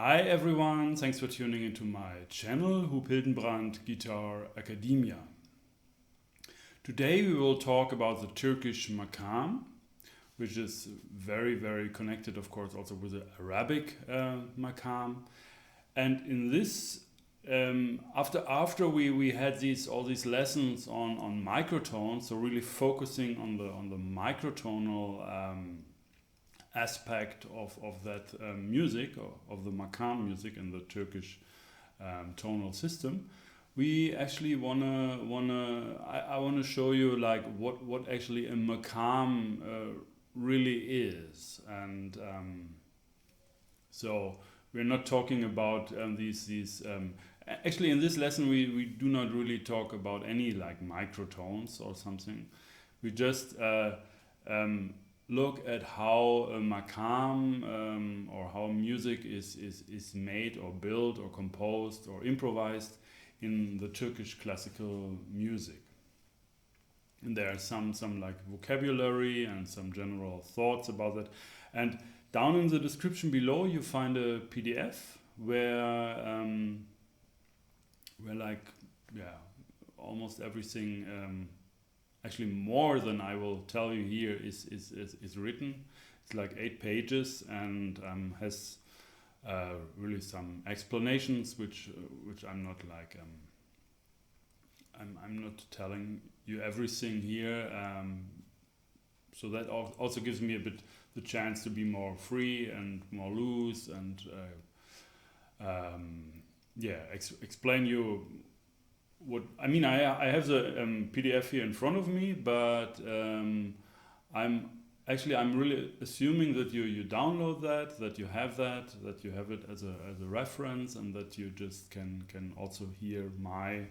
Hi everyone, thanks for tuning into my channel, Huub Hildenbrand Guitar Academia. Today we will talk about the Turkish Maqam, which is very connected, of course, also with the Arabic Maqam. And in this, after we had all these lessons on microtones, so really focusing on the microtonal aspect of that music, of the Maqam music in the Turkish tonal system, we actually I wanna show you like what actually a Maqam really is. And so we're not talking about these actually in this lesson we do not really talk about any like microtones or something. We just look at how a Maqam or how music is made or built or composed or improvised in the Turkish classical music. And there are some like vocabulary and some general thoughts about that. And down in the description below you find a PDF where like almost everything, actually more than I will tell you here is written. It's like 8 pages and has really some explanations which I'm not like I'm not telling you everything here, so that also gives me a bit the chance to be more free and more loose and explain you what I mean. I have the PDF here in front of me, but I'm really assuming that you download that you have it as a reference, and that you just can also hear my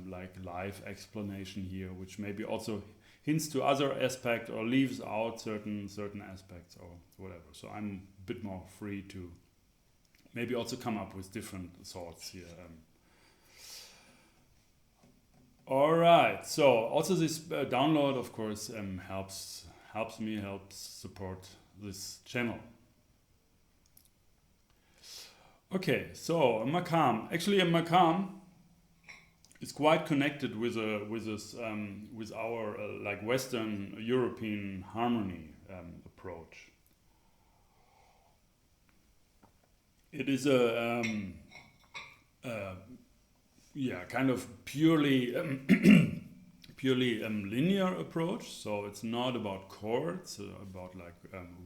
like live explanation here, which maybe also hints to other aspect or leaves out certain aspects or whatever. So I'm a bit more free to maybe also come up with different thoughts here. All right. So also this download, of course, helps support this channel. Okay. So a Maqam. Actually, a Maqam is quite connected with our like Western European harmony approach. It is a kind of purely linear approach. So it's not about chords, about like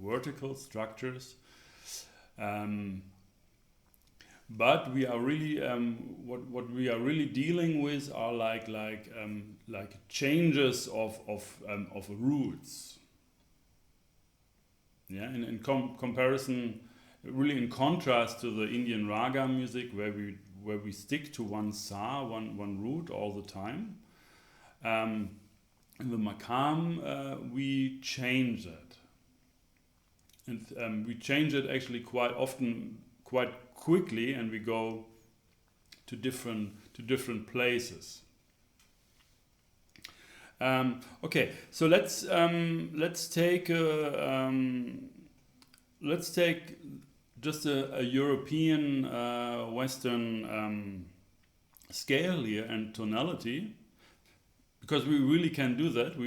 vertical structures. But we are really what we are really dealing with are like changes of roots. Yeah, in comparison, really in contrast to the Indian raga music, where we stick to one sa, one root all the time. In the Maqam, we change that, and we change it actually quite often, quite quickly, and we go to different places. Okay, so let's take just a European Western scale here and tonality, because we really can do that.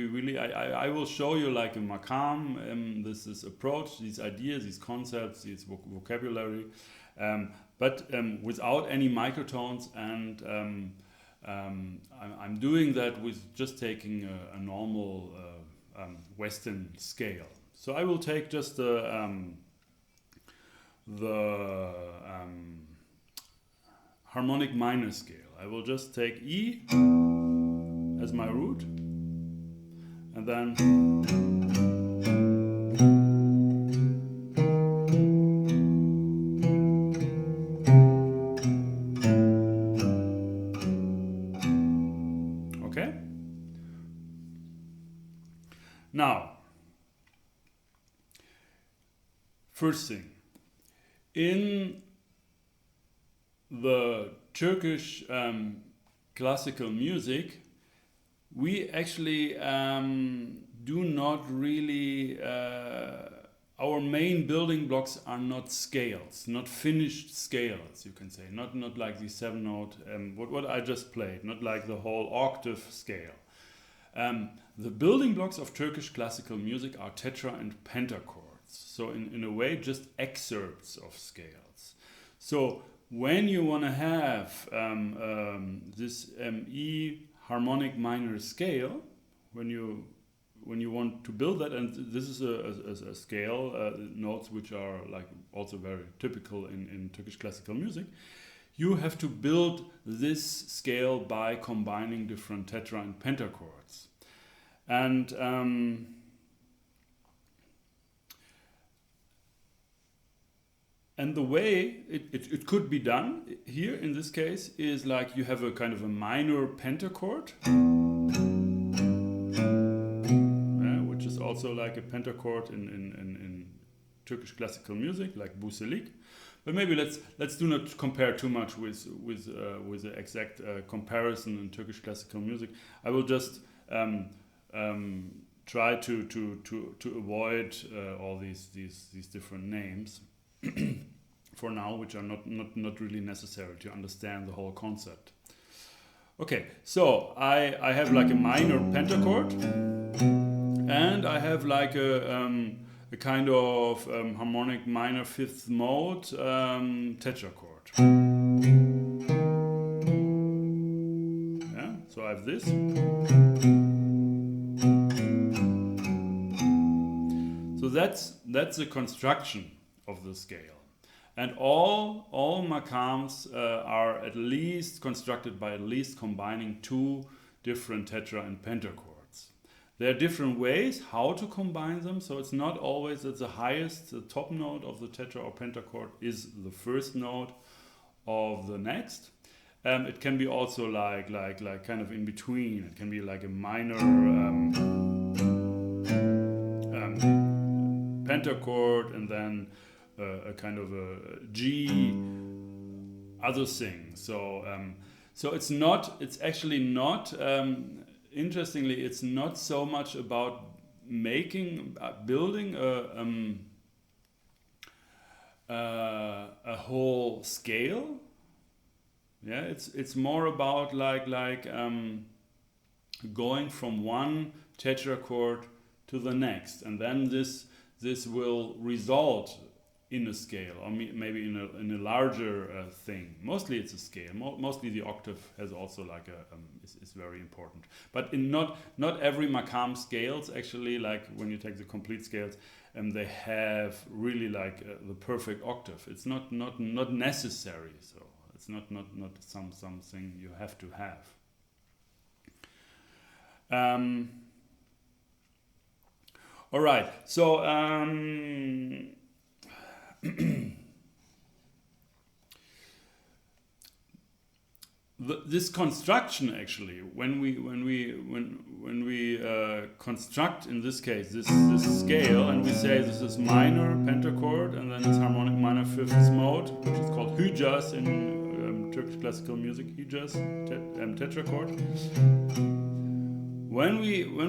I will show you like a Maqam, this approach, these ideas, these concepts, these vocabulary, but without any microtones, and I'm doing that with just taking a normal Western scale. So I will take just the harmonic minor scale. I will just take E as my root, and then okay. Now, first thing, in the Turkish classical music, we actually do not really our main building blocks are not scales, not finished scales, you can say, not like the 7-note, what I just played, not like the whole octave scale. The building blocks of Turkish classical music are tetra and pentachords. So in a way, just excerpts of scales. So when you want to have this E harmonic minor scale, when you want to build that, and this is a scale, notes which are like also very typical in Turkish classical music, you have to build this scale by combining different tetra and pentachords. And the way it could be done here in this case is like you have a kind of a minor pentachord, which is also like a pentachord in Turkish classical music, like buselik. But maybe let's do not compare too much with the exact comparison in Turkish classical music. I will just try to avoid all these different names for now, which are not really necessary to understand the whole concept. Okay, so I have like a minor pentachord, and I have like a kind of harmonic minor fifth mode tetrachord. Yeah, so I have this. So that's the construction of the scale. And all maqams are at least constructed by at least combining two different tetra and pentachords. There are different ways how to combine them, so it's not always that the top note of the tetra or pentachord is the first note of the next. It can be also like kind of in between. It can be like a minor pentachord and then a kind of a G other thing. So it's actually not interestingly, it's not so much about building a whole scale. Yeah, it's more about like going from one tetrachord to the next, and then this will result in a scale, or maybe in a larger thing. Mostly it's a scale. Mostly the octave has also like is very important. But in not every maqam scales actually, like when you take the complete scales, they have really like the perfect octave. It's not necessary. So it's not something you have to have. All right. So. This construction actually, when we construct in this case this scale, and we say this is minor pentachord and then it's harmonic minor fifth mode, which is called hijaz in Turkish classical music, hijaz tetrachord. When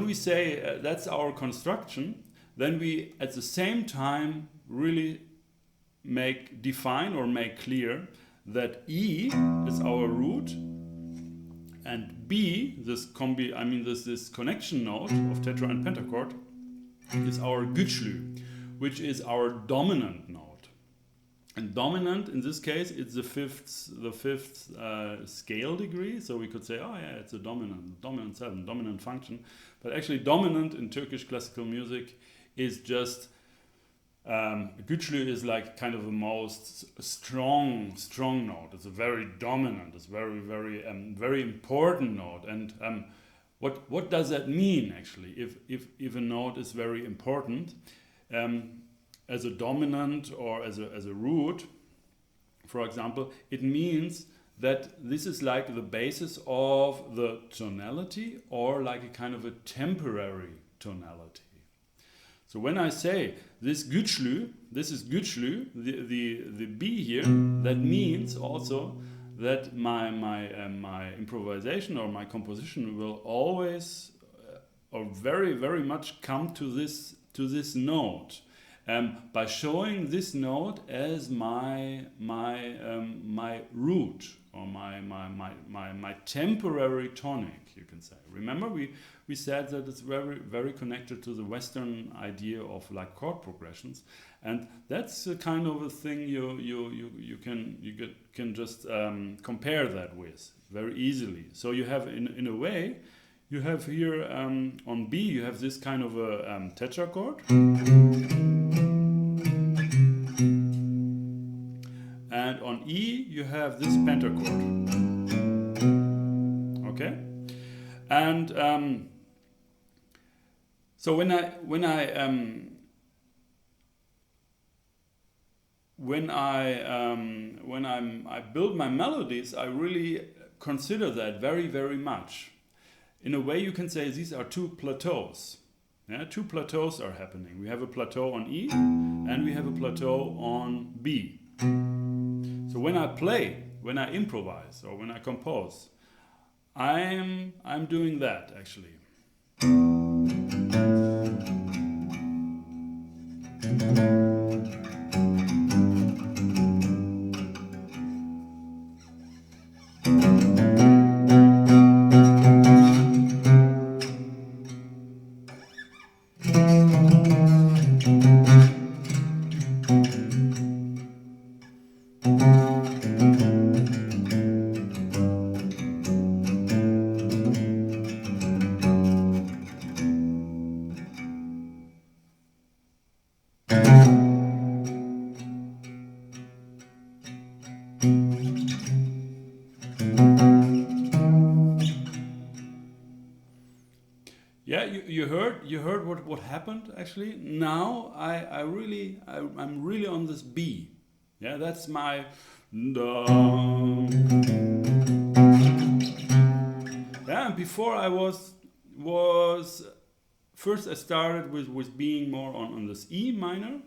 we say that's our construction, then we at the same time really define or make clear that E is our root, and B, this connection note of tetra and pentachord, is our güçlü, which is our dominant note. And dominant in this case, it's the fifth scale degree. So we could say, oh yeah, it's a dominant 7, dominant function. But actually, dominant in Turkish classical music is just güçlü is like kind of the most strong note. It's a very dominant. It's very very important note. And what does that mean actually? If a note is very important as a dominant or as a root, for example, it means that this is like the basis of the tonality or like a kind of a temporary tonality. So when I say this is güçlü, the B here, that means also that my improvisation or my composition will always or very very much come to this note, by showing this note as my root, or my temporary tonic, you can say. Remember, we said that it's very connected to the Western idea of like chord progressions, and that's a kind of a thing you can just compare that with very easily. So you have in a way, you have here on B you have this kind of a tetrachord, and on E you have this pentachord. Okay, and so when I build my melodies, I really consider that very much. In a way, you can say these are two plateaus. Yeah, two plateaus are happening. We have a plateau on E, and we have a plateau on B. So when I play, when I improvise, or when I compose, I'm doing that actually. Yeah, you heard what happened actually. Now I'm really on this B. Yeah, that's my da. Yeah, and before I was first I started with being more on this E minor.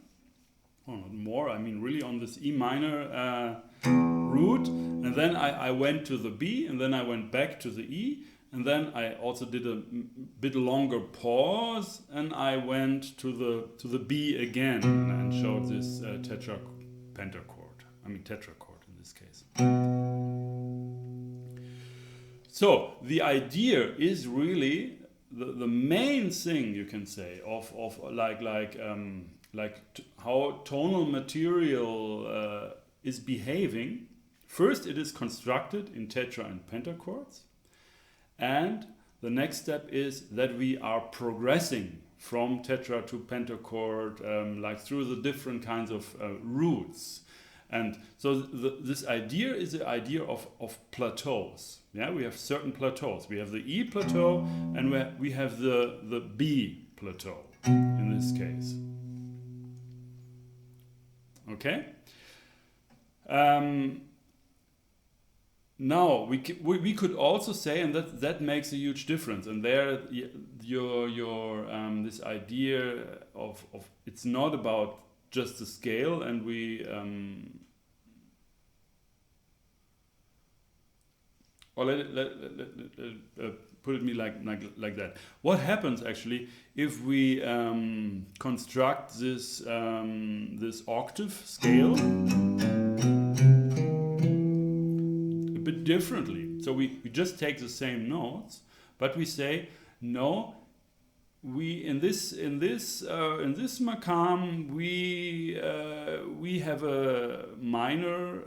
Oh, not more, I mean really on this E minor root, and then I went to the B, and then I went back to the E, and then I also did a bit longer pause, and I went to the B again and showed this tetrachord in this case. So the idea is really the main thing, you can say, of how tonal material is behaving. First, it is constructed in tetra and pentachords, and the next step is that we are progressing from tetra to pentachord, like through the different kinds of roots. And so this idea is the idea of plateaus. Yeah, we have certain plateaus. We have the E plateau, and we have the B plateau in this case. Okay. Now we could also say, and that makes a huge difference. And there, your this idea of it's not about just the scale, and we or put it me like that. What happens actually if we construct this this octave scale a bit differently? So we just take the same notes, but we say no. We in this Maqam we have a minor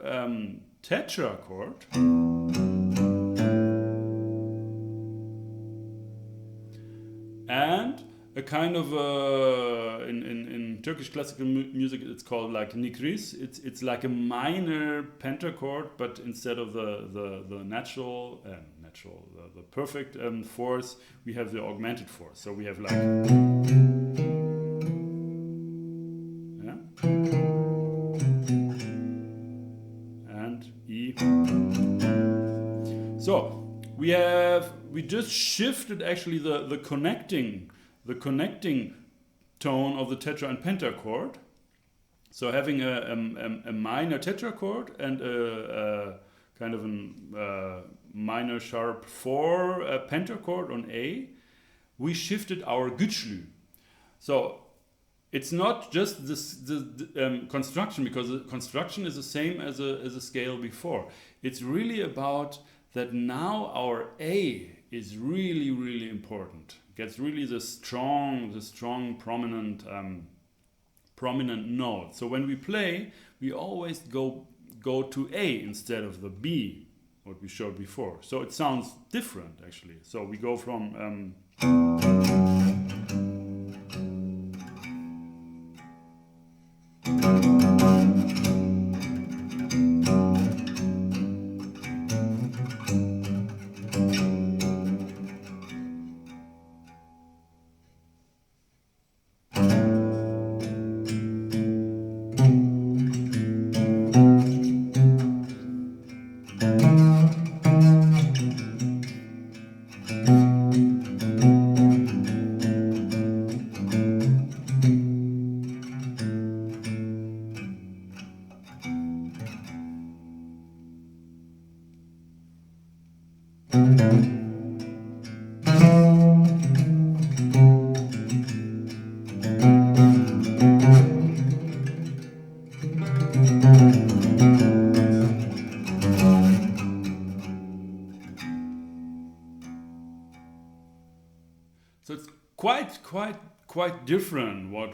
tetrachord, and a kind of in Turkish classical music it's called like nikris. It's like a minor pentachord, but instead of the natural the perfect fourth, we have the augmented fourth. So we have like, yeah, and E. So we just shifted actually the connecting tone of the tetra and pentachord. So having a minor tetrachord and a kind of a minor sharp 4 pentachord on A, we shifted our güçlü. So it's not just the construction, because the construction is the same as a scale before. It's really about that now our A is really, really important. Gets really the strong, prominent note. So when we play, we always go to A instead of the B, what we showed before. So it sounds different actually. So we go from so it's quite different. What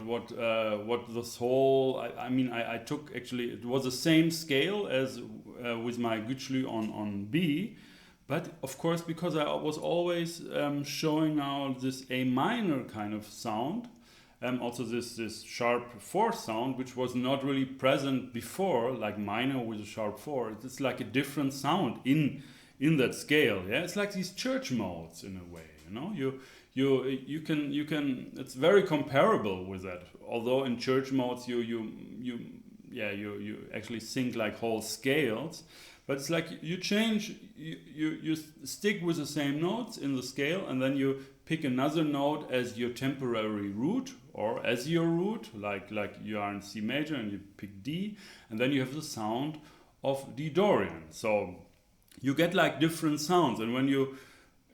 this whole I took actually, it was the same scale as with my Güçlü on B, but of course because I was always showing now this A minor kind of sound, also this sharp 4 sound, which was not really present before, like minor with a sharp 4. It's like a different sound in that scale. Yeah, it's like these church modes in a way. You know, you can it's very comparable with that, although in church modes you actually think like whole scales, but it's like you change, you stick with the same notes in the scale, and then you pick another note as your temporary root or as your root, like you are in C major and you pick D, and then you have the sound of D Dorian. So you get like different sounds, and when you,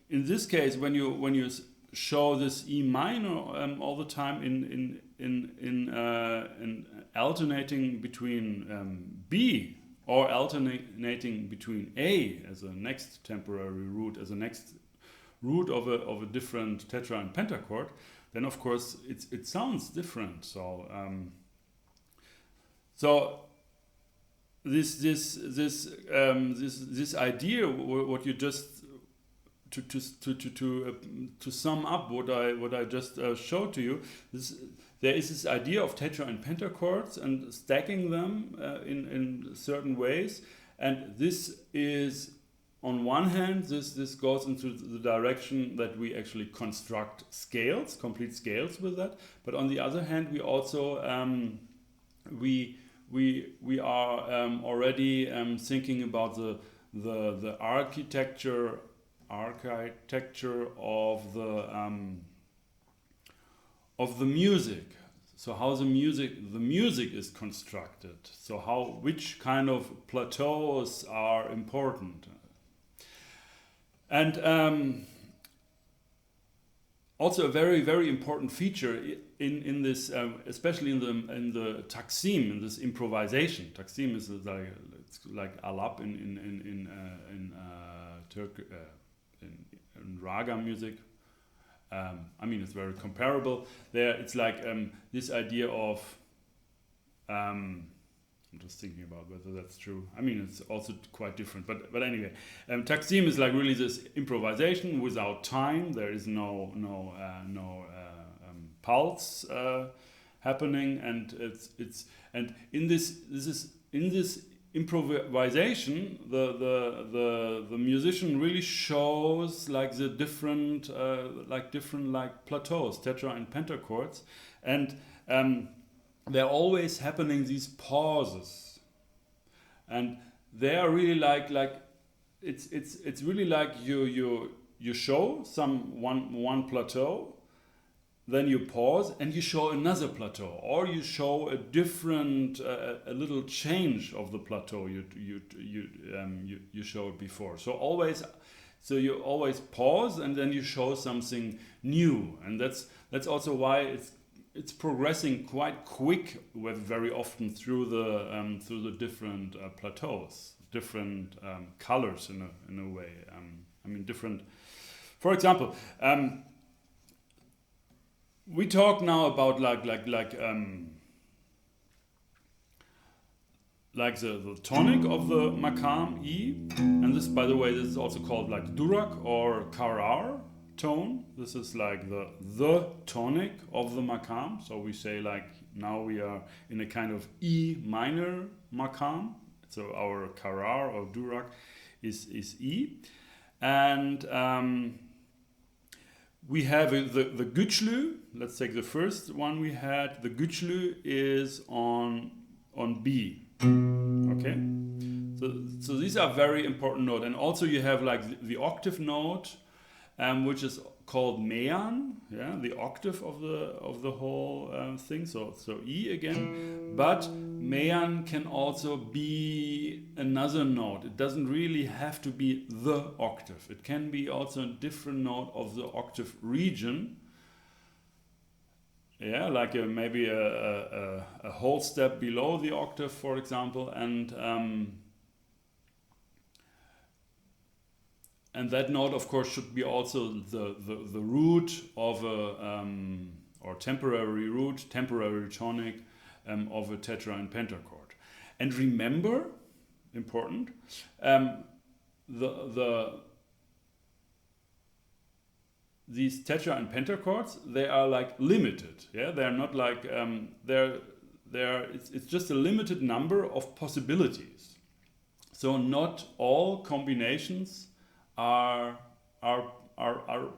in this case, when you show this E minor all the time in alternating between B or alternating between A as a next temporary root, as a next root of a different tetra and pentachord, then of course it sounds different. So this idea, what you just to sum up what I just showed to you, there is this idea of tetra and pentachords and stacking them in certain ways, and this is, on one hand, this goes into the direction that we actually construct scales, complete scales with that, but on the other hand, we also we are already thinking about the architecture of the music. So how the music is constructed. So which kind of plateaus are important. And also a very, very important feature in this, especially in the taksim, in this improvisation. Taksim is like alap in raga music. It's very comparable. There, it's like this idea of. I'm just thinking about whether that's true. It's also quite different, but anyway, taksim is like really this improvisation without time. There is no pulse happening, and it's in this improvisation, the musician really shows like the different plateaus, tetra and pentachords, and they're always happening these pauses, and they are really like it's really like you show one plateau, then you pause and you show another plateau, or you show a different a little change of the plateau you showed before. So you always pause and then you show something new, and that's also why it's progressing quite quick, with very often through the different plateaus, different colors in a way. I mean, different. For example, we talk now about like the tonic of the Maqam E, and this, by the way, this is also called like Durak or Karar tone. This is like the tonic of the Maqam. So we say like now we are in a kind of E minor Maqam. So our Karar or Durak is E, and we have the Güçlü. Let's take the first one we had. The Güçlü is on B. Okay, so these are very important notes, and also you have like the octave note, which is called Meyan, yeah, the octave of the whole thing. So E again, but Meyan can also be another note. It doesn't really have to be the octave. It can be also a different note of the octave region. Yeah, like maybe a whole step below the octave, for example, and that note, of course, should be also the root of a or temporary root, temporary tonic of a tetra and pentachord. And remember, important, these tetra and pentachords, they are like limited. Yeah, they are not like it's just a limited number of possibilities. So not all combinations are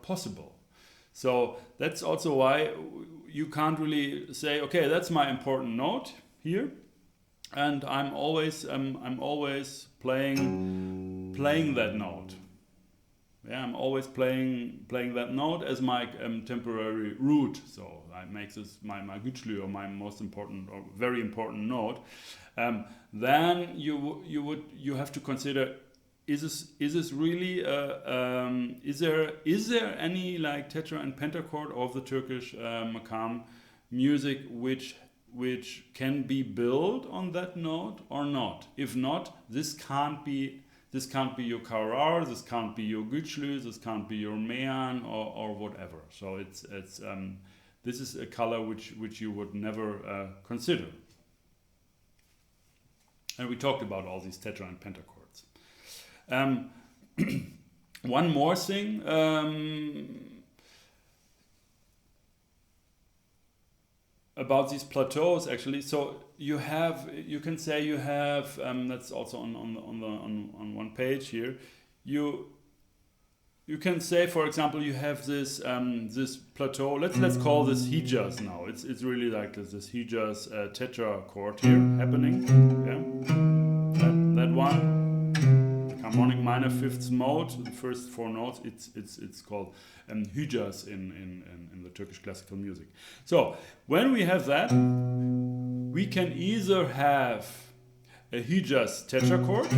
possible. So that's also why you can't really say, okay, that's my important note here, and I'm always playing that note. Yeah, I'm always playing that note as my temporary root. So I make this my Güçlü, or my most important or very important note. Then you have to consider, is this really is there any like tetra and pentachord of the Turkish Maqam music which can be built on that note or not? If not, this can't be your Karar, this can't be your Güçlü, this can't be your Meyan or whatever. So it's this is a color which you would never consider. And we talked about all these tetra and pentachords. One more thing. About these plateaus, actually, so you can say you have that's also on one page here. You can say, for example, you have this this plateau. Let's call this Hijaz now. It's really like this Hijaz tetra chord here happening. Yeah, that one. Harmonic minor fifth mode, the first four notes. It's called Hijaz in the Turkish classical music. So when we have that, we can either have a Hijaz tetrachord.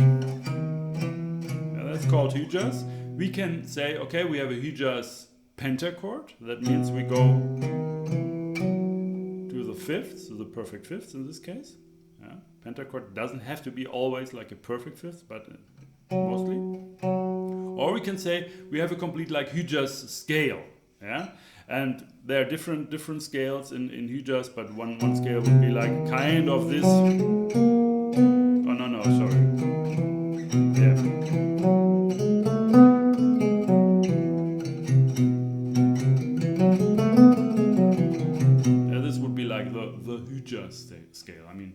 Yeah, that's called Hijaz. We can say, okay, we have a Hijaz pentachord. That means we go to the fifth, so the perfect fifth in this case. Yeah, pentachord doesn't have to be always like a perfect fifth, but mostly. Or we can say we have a complete like Hijaz scale, yeah, and there are different scales in Hijaz, but one scale would be like kind of this. Oh no, sorry. Yeah. Yeah, this would be like the Hijaz scale. I mean,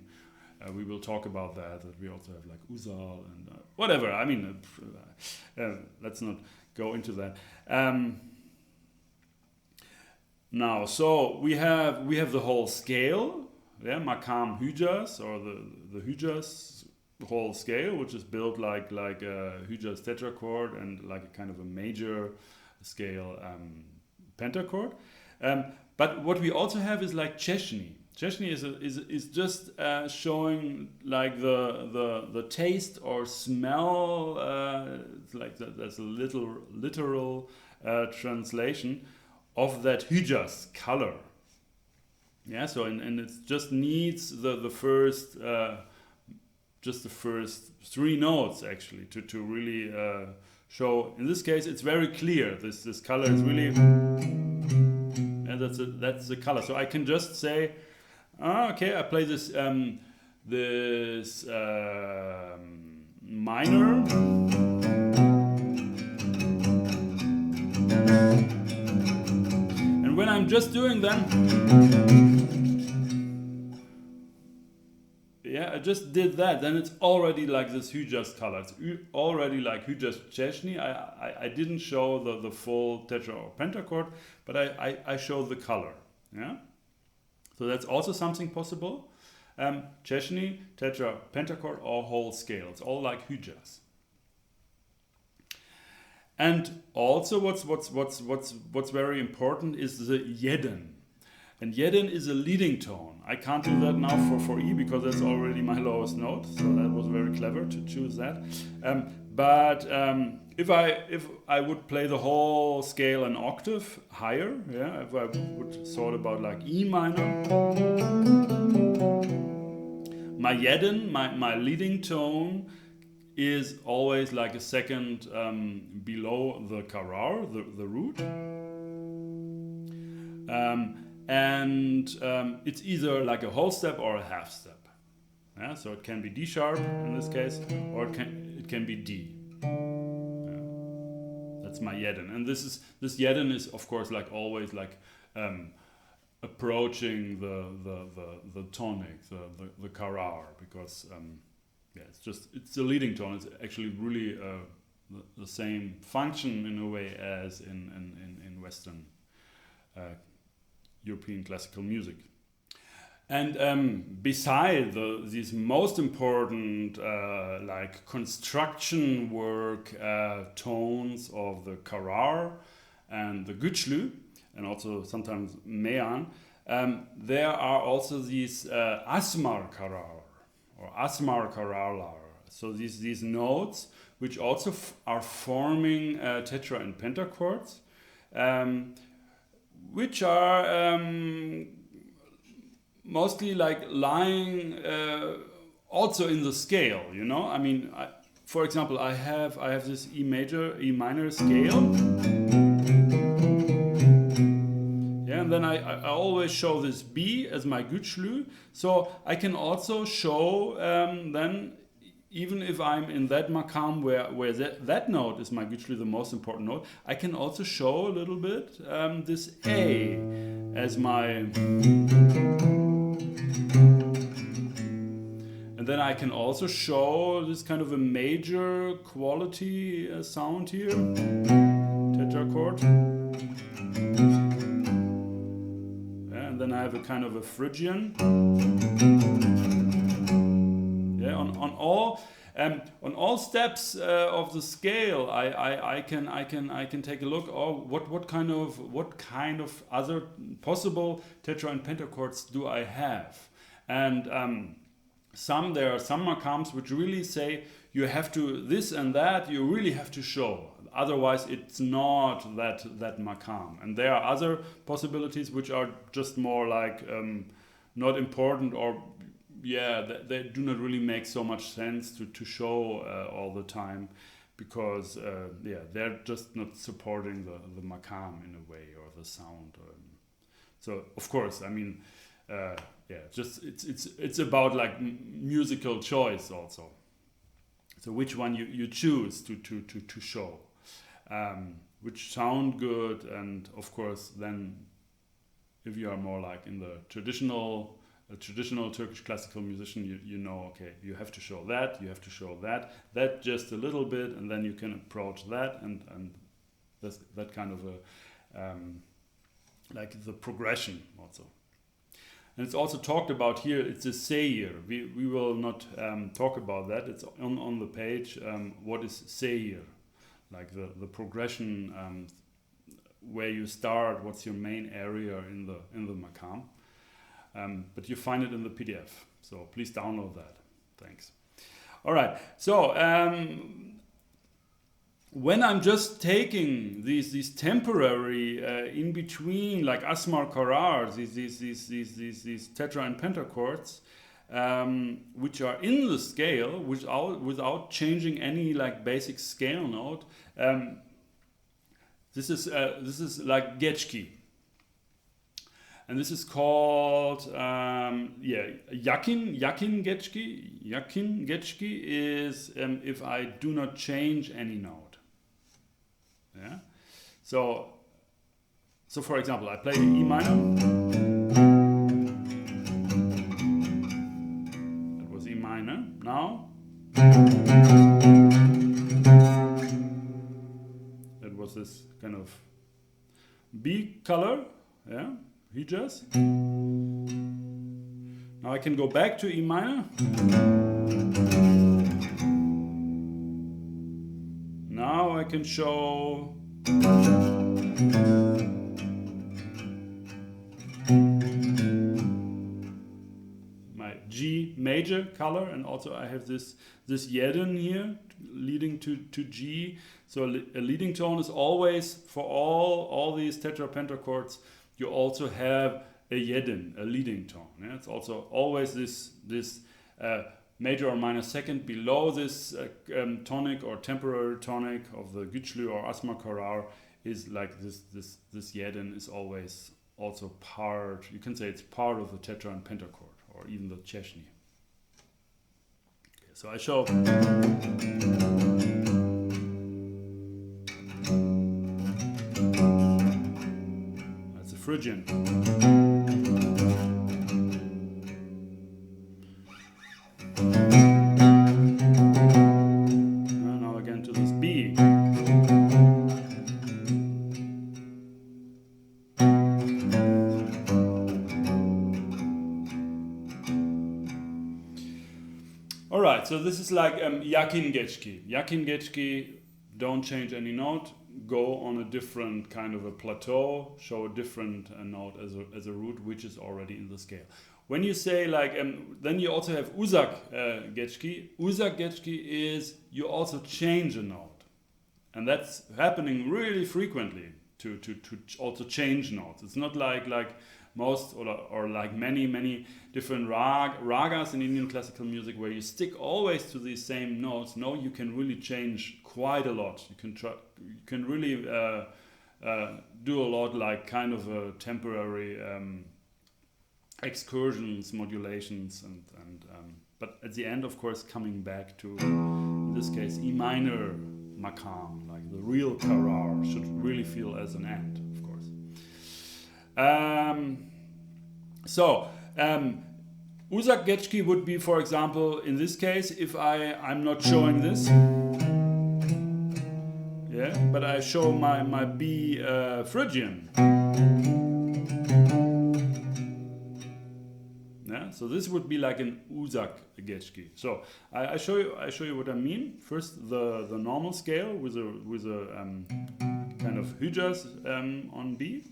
we will talk about that we also have like Uzal and whatever. I mean, let's not go into that. Now, so we have the whole scale, yeah, Maqam Hijaz, or the Hijaz whole scale, which is built like a Hijaz tetrachord and like a kind of a major scale pentachord. But what we also have is like Czechny. Czechny is just showing like the taste or smell. It's like that's a literal translation of that Hijaz color. Yeah, so and it just needs the first just the first three notes actually to really show. In this case, it's very clear. This color is really, and that's the color. So I can just say, okay, I play this this minor, and when I'm just doing them, yeah, I just did that, then it's already like this Hyjas color. It's already like Hyjas Czechny. I didn't show the full tetra or pentachord, but I showed the color. Yeah, so that's also something possible. Czechny, tetra, pentachord, or whole scale. It's all like Hyjas. And also, what's very important is the jeden. And jeden is a leading tone. I can't do that now for E because that's already my lowest note. So that was very clever to choose that. But if I would play the whole scale an octave higher, yeah, if I would thought about like E minor, my jeden, my leading tone, is always like a second below the karar, the root. And it's either like a whole step or a half step. Yeah, so it can be D sharp in this case, or it can be D. Yeah. That's my jeden, and this jeden is of course like always like approaching the tonic, the karar, because yeah, it's a leading tone. It's actually really the same function in a way as in Western European classical music. And beside these most important like construction work tones of the karar and the güçlü, and also sometimes meyan, there are also these asmar karar or asmar karalar. So these notes which also are forming tetra and pentachords, which are mostly like lying also in the scale, you know. I mean, for example, I have this E minor scale, yeah, and then I always show this B as my güçlü, so I can also show then, even if I'm in that Maqam where that note is my güçlü, the most important note, I can also show a little bit this A as my, and then I can also show this kind of a major quality sound here, tetrachord. Yeah, and then I have a kind of a Phrygian. Yeah, on all steps of the scale, I can take a look. Oh, what kind of other possible tetra and pentachords do I have? And there are some Maqams which really say you have to this and that. You really have to show. Otherwise, it's not that Maqam. And there are other possibilities which are just more like not important, or yeah, they do not really make so much sense to show all the time, because yeah, they're just not supporting the Maqam in a way, or the sound. So of course, I mean, yeah, just it's about like musical choice also. So which one you choose to show, which sound good, and of course then, if you are more like in the traditional Turkish classical musician, you know, okay, you have to show that, you have to show that just a little bit, and then you can approach that, and that's that kind of a like the progression also. And it's also talked about here. It's a seir. We will not talk about that. It's on the page. What is seir? Like the progression, where you start. What's your main area in the Maqam? But you find it in the PDF, so please download that. Thanks. All right, so when I'm just taking these temporary in between, like Asmar Karar, these tetra and pentachords, which are in the scale without changing any like basic scale note, this is like Getchki. And this is called Yakin Getchki. Yakin Getchki is if I do not change any note. Yeah. So for example, I play E minor. That was E minor. Now that was this kind of B color. Yeah. Hijas. Now I can go back to E minor. Now I can show my G major color, and also I have this jeden here leading to G. So a leading tone is always, for all these tetrapentachords, you also have a jeden, a leading tone. Yeah? It's also always this major or minor second below this tonic or temporary tonic of the güçlü or Asmar Karar is like this jeden is always also part, you can say it's part of the tetra and pentachord, or even the Czechny. Okay, so I show that's a Phrygian. Now again to this B. Alright, so this is like Yakin Getchki. Yakin Getchki, don't change any note, go on a different kind of a plateau, show a different note as a root, which is already in the scale. When you say like, then you also have Uzak Getchki. Uzak Getchki is you also change a note. And that's happening really frequently to also change notes. It's not like most or like many different ragas in Indian classical music where you stick always to these same notes. No, you can really change quite a lot. You can really do a lot, like kind of a temporary excursions, modulations, and but at the end, of course, coming back to, in this case, E minor Maqam, like the real Karar should really feel as an end, of course. Uzak Getchki would be, for example, in this case, if I'm not showing this, yeah, but I show my B Phrygian. Yeah, so this would be like an Uzak Getchki. So I show you what I mean. First, the normal scale with a kind of Hijas on B.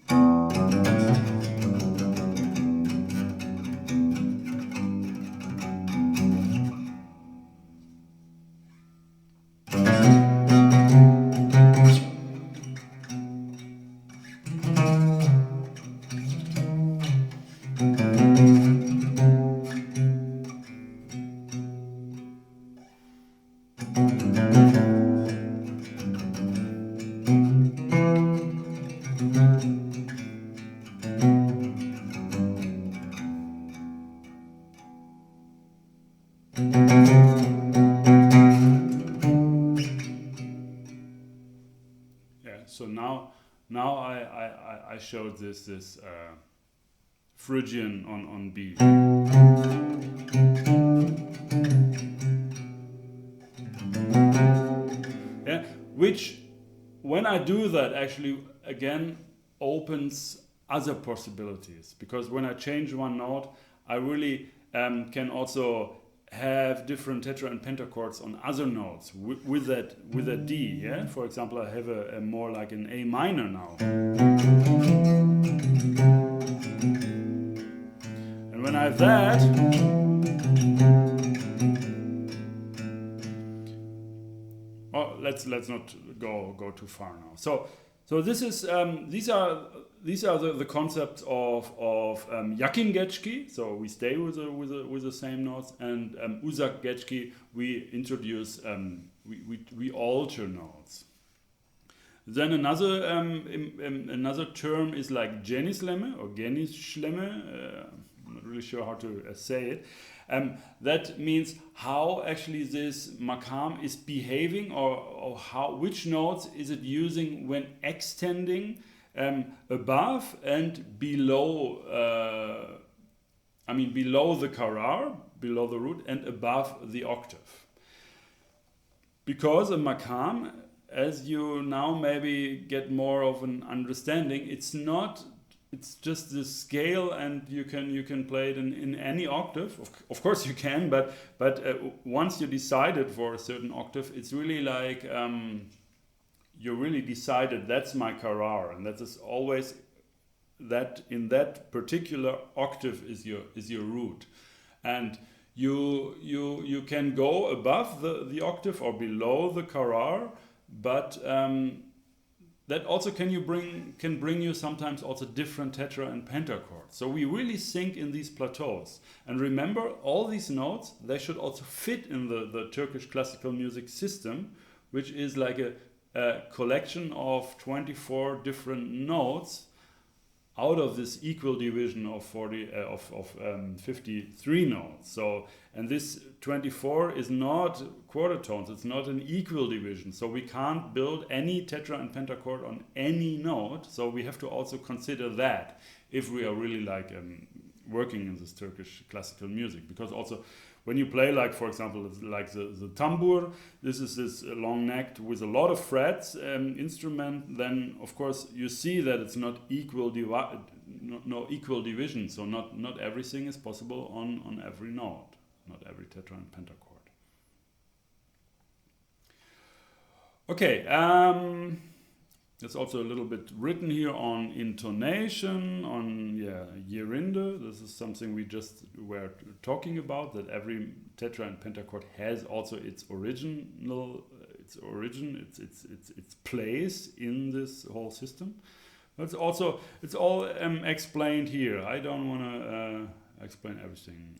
So now I showed this Phrygian on B. Yeah, which when I do that actually again opens other possibilities, because when I change one note I really can also have different tetra and pentachords on other notes with that D. Yeah, for example, I have a more like an A minor now, and when I have that, Oh, let's not go too far now. So this is these are the concepts of Yakin Getchki. So we stay with the same notes, and Uzak Getchki we introduce we alter notes. Then another another term is like Genislemme or Genishlemme. I'm not really sure how to say it. That means how actually this Maqam is behaving, or how, which notes is it using when extending above and below. Below the karar, below the root, and above the octave. Because a Maqam, as you now maybe get more of an understanding, it's just the scale, and you can play it in any octave. Of course you can, but once you decided for a certain octave, it's really like you really decided that's my karar, and that is always that in that particular octave is your root, and you can go above the octave or below the karar, but that also can bring you sometimes also different tetra and pentachords. So we really think in these plateaus. And remember, all these notes, they should also fit in the Turkish classical music system, which is like a collection of 24 different notes out of this equal division of 53 notes. So, and this 24 is not quarter tones, it's not an equal division. So we can't build any tetra and pentachord on any note. So we have to also consider that if we are really like working in this Turkish classical music. Because also when you play, like for example, like the tambur, this is this long-necked with a lot of frets instrument, then of course you see that it's not equal no equal division. So not everything is possible on every note, not every tetra and pentachord. Okay, there's also a little bit written here on intonation, on Yerinde. This is something we just were talking about, that every tetra and pentachord has also its place in this whole system. But it's all explained here. I don't want to explain everything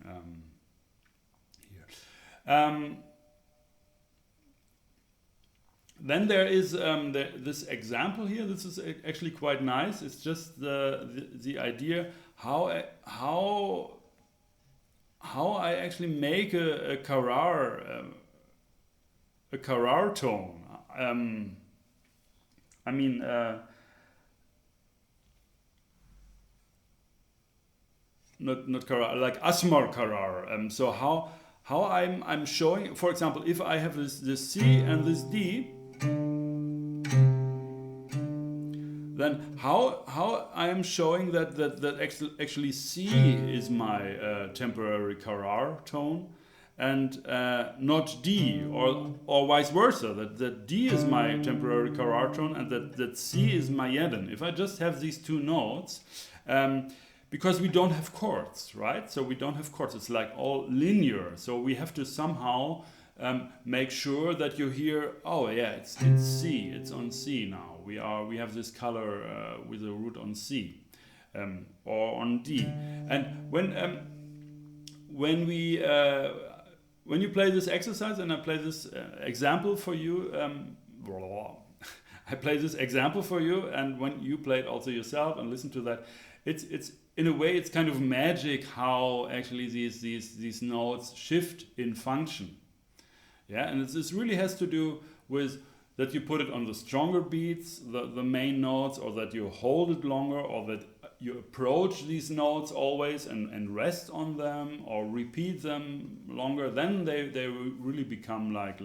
here. Then there is this example here. This is actually quite nice. It's just the idea how I actually make a karar tone. Not karar, like asmar karar. So how I'm showing, for example, if I have this C and this D, then how I am showing that actually C is my temporary karar tone, and not D, or vice versa, that D is my temporary karar tone and that C is my yeden. If I just have these two notes, because we don't have chords, right? So we don't have chords, it's like all linear, so we have to somehow make sure that you hear, oh yeah, it's C, it's on C now. We have this color with a root on C or on D. And when you play this exercise, and I play this example for you, I play this example for you, and when you play it also yourself and listen to that, it's in a way it's kind of magic how actually these notes shift in function. Yeah, and this really has to do with that you put it on the stronger beats, the main notes, or that you hold it longer, or that you approach these notes always and rest on them, or repeat them longer. Then they really become like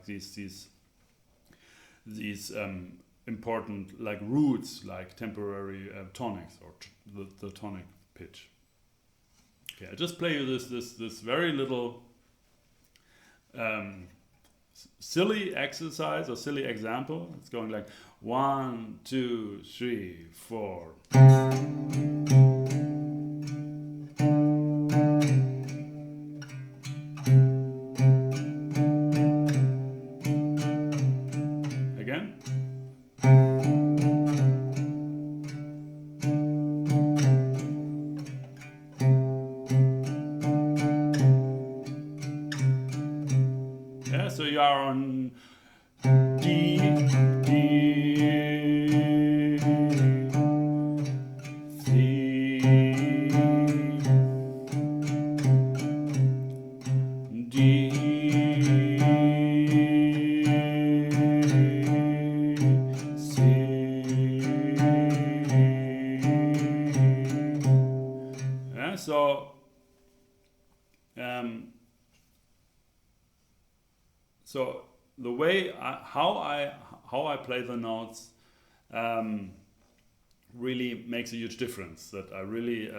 these important like roots, like temporary tonics, or the tonic pitch. Okay, I just play you this very little silly exercise or silly example. It's going like 1, 2, 3, 4. D, D, C, D, C. Yeah, so the way how I play the notes um, really makes a huge difference. That I really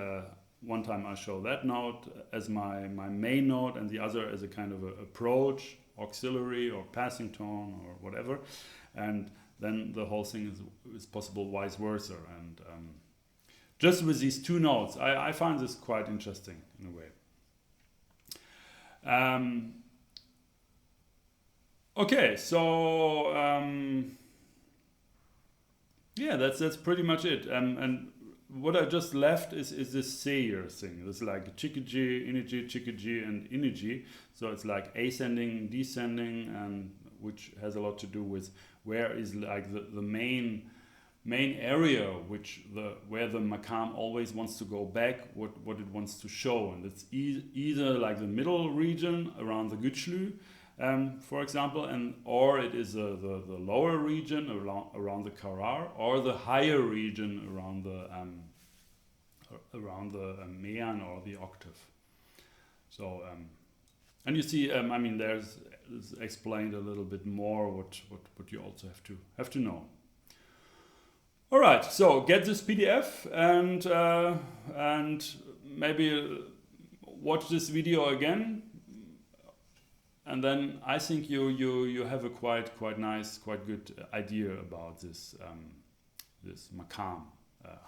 one time I show that note as my main note, and the other as a kind of a approach, auxiliary or passing tone or whatever, and then the whole thing is possible vice versa. And just with these two notes, I find this quite interesting in a way. Okay, so yeah, that's pretty much it. And what I just left is this sayer thing. It's like chikiji, iniji, chikiji, and iniji. So it's like ascending, descending, and which has a lot to do with where is like the main area where the Maqam always wants to go back, what it wants to show. And it's either like the middle region around the Güçlü, for example, or it is the lower region around the Karar, or the higher region around the Meyan or the octave. So and you see, I mean, there's explained a little bit more what you also have to know. All right, so get this PDF and maybe watch this video again. And then I think you have a quite nice, quite good idea about this this Maqam,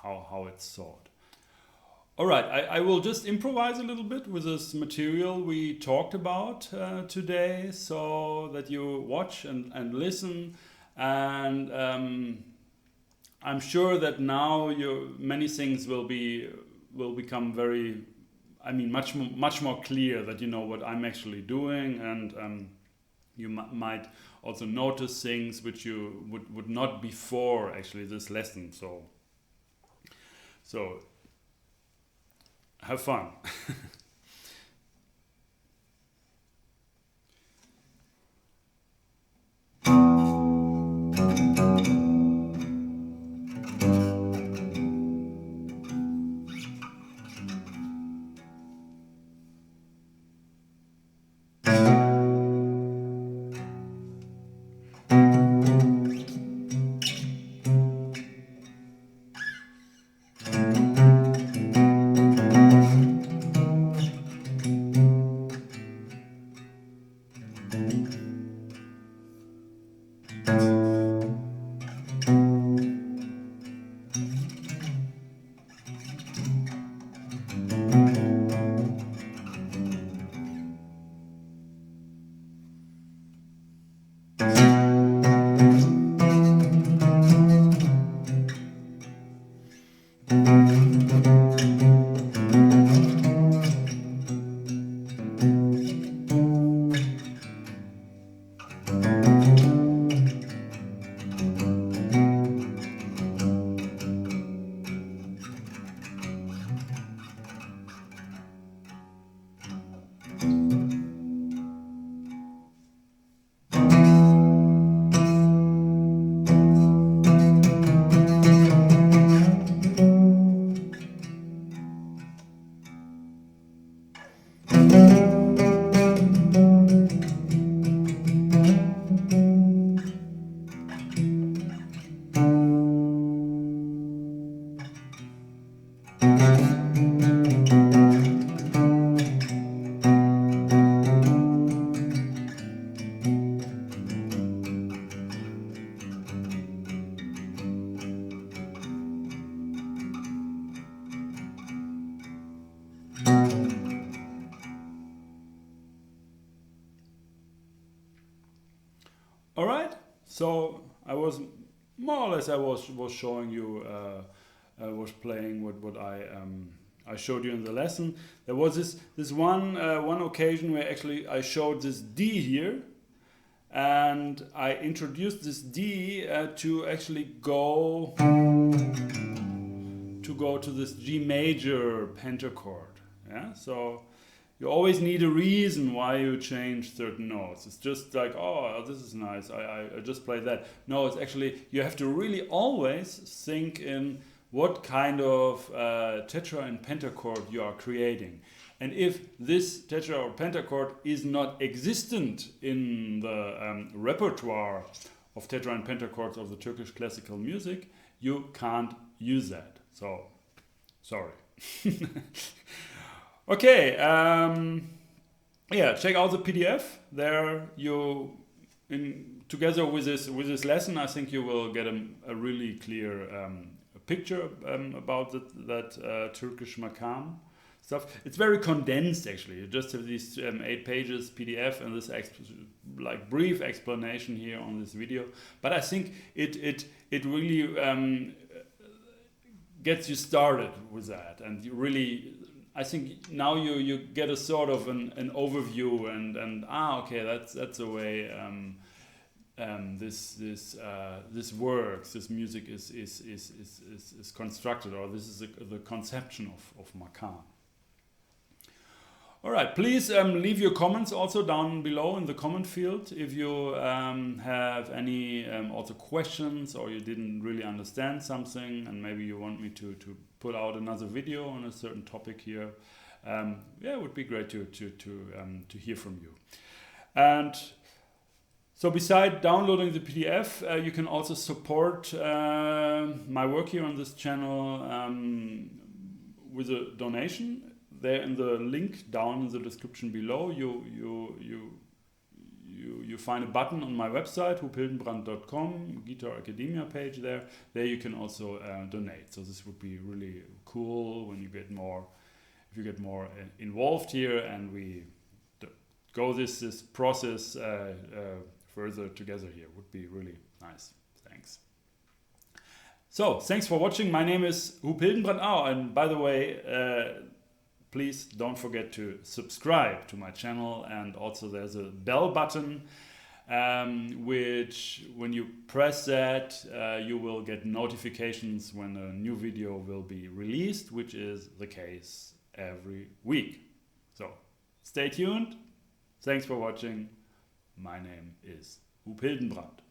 how it's thought. All right, I will just improvise a little bit with this material we talked about today, so that you watch and listen, and I'm sure that now many things will become very, I mean, much more clear, that you know what I'm actually doing, and you might also notice things which you would not before actually this lesson. So have fun. All right, so I was more or less I was showing you, I was playing what I showed you in the lesson. There was this one occasion where actually I showed this D here, and I introduced this D to actually go to this G major pentachord. Yeah, so you always need a reason why you change certain notes. It's just like, oh, this is nice, I just play that. No, it's actually, you have to really always think in what kind of tetra and pentachord you are creating. And if this tetra or pentachord is not existent in the repertoire of tetra and pentachords of the Turkish classical music, you can't use that. So, sorry. Okay, yeah, check out the PDF. There you, together with this lesson, I think you will get a really clear picture about that Turkish Maqam stuff. It's very condensed actually. You just have these 8 pages PDF and this like brief explanation here on this video. But I think it really gets you started with that, and you really, I think now you get a sort of an overview and okay, that's the way this works. This music is constructed, or this is the conception of Maqam. All right, please leave your comments also down below in the comment field if you have any also questions, or you didn't really understand something and maybe you want me to put out another video on a certain topic here. Yeah, it would be great to hear from you. And so beside downloading the PDF, you can also support my work here on this channel with a donation. There in the link down in the description below, you find a button on my website, hupildenbrand.com, Guitar Academia page there. There you can also donate. So this would be really cool when you get more, if you get more involved here, and we go this process further together here. Would be really nice. Thanks. So thanks for watching. My name is Hupildenbrand. Oh, and by the way, please don't forget to subscribe to my channel, and also there's a bell button which when you press that you will get notifications when a new video will be released, which is the case every week. So stay tuned. Thanks for watching. My name is Hupildenbrand.